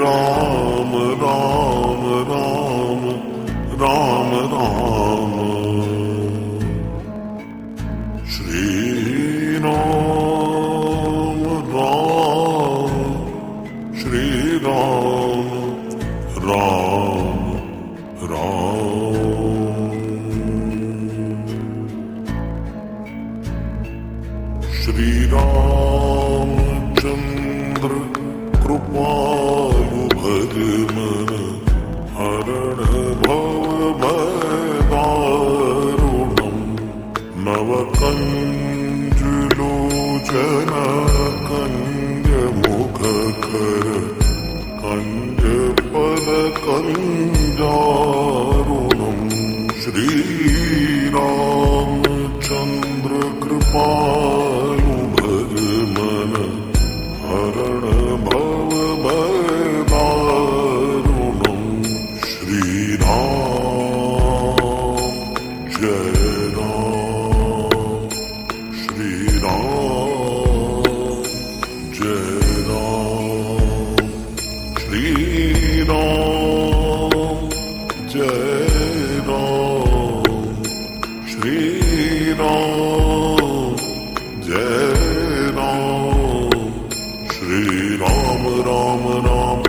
राम राम राम राम राम श्री राम राम श्री राम राम राम श्री रामचंद्र कृपालु भज मन हरण भव दारुणम् नवकञ्जुलोचन कञ्जमुखकर कञ्जपदकञ्जारुणम् श्रीरामचन्द्र कृपालु भज मन हरण भव दारुणम् श्रीराम जय राम श्रीराम जय राम श्रीराम जय राम श्रीराम जय राम श्री राम राम राम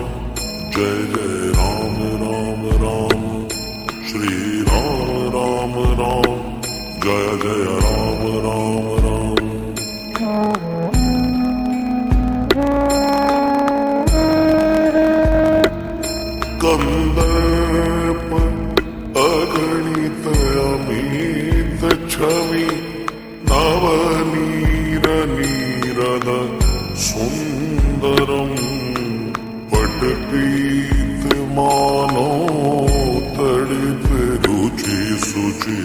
जय जय राम राम राम श्री राम राम राम जय जय राम राम राम कंदर्प अगणित अमित छवि नवनीर नीरद सुंदरम पटपीत मानो तड़ित रुचि सुचि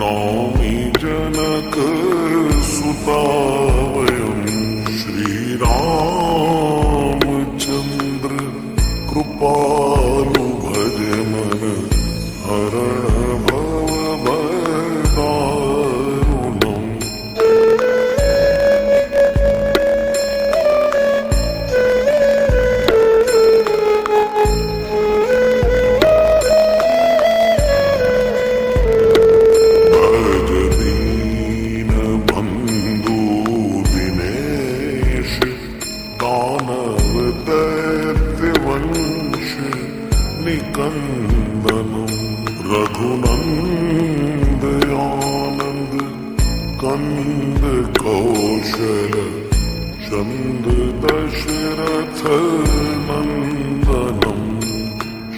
नौमी जनक सुतावयम् श्रीरामचंद्र कृपालु भज मन हरण भव दारुणम् भज दीन बंधु दिनेश दानव दैत्यवंश निकंदनम् रघुनंदयानंद कंद कौशल चंद दशरथ नंदनम्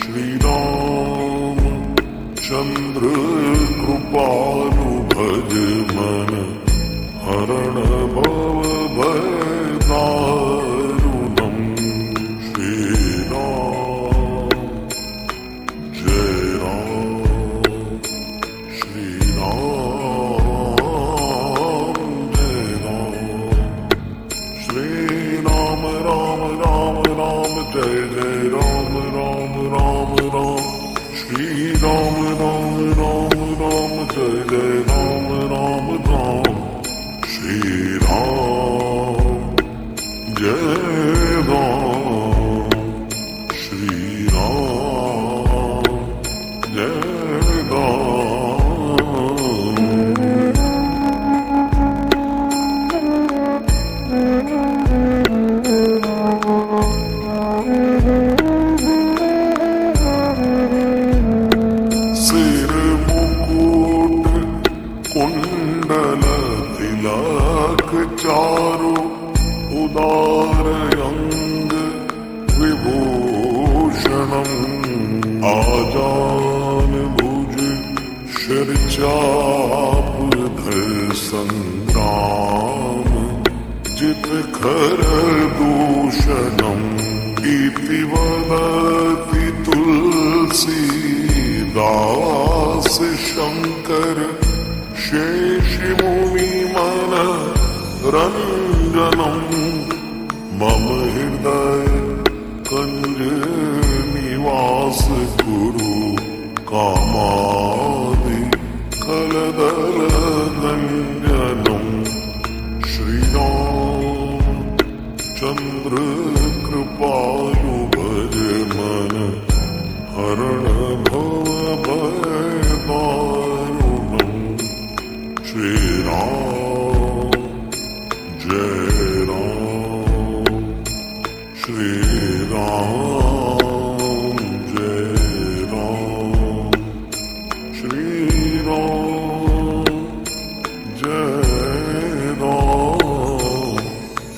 श्रीराम चंद्र कृपालु भज मन हरण भव दारुणम् श्रीराम जय राम श्रीराम जय राम श्रीराम राम राम राम जय जय राम राम राम राम श्रीराम राम राम राम जय जय राम राम राम श्रीराम जय राम श्रीराम जय राम सिर मुकुट कुंडल तिलक चारु उदार अंग विभूषणम् आजान भुज शिरचाप धर संग्राम जित खर दूषणम् इति वदति तुलसीदास शंकर शेषि मुनि मन रंजनम् मम हृदय कंज निवास गुरु कामादि कलदल गंजनम् श्रीराम चंद्र कृपालु भज जय राम श्री राम जय राम श्री राम जय राम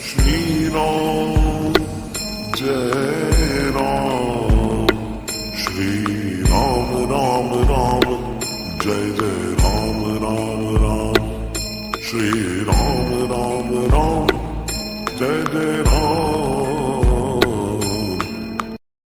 श्री राम जय राम श्री राम राम राम जय जय राम राम राम श्री राम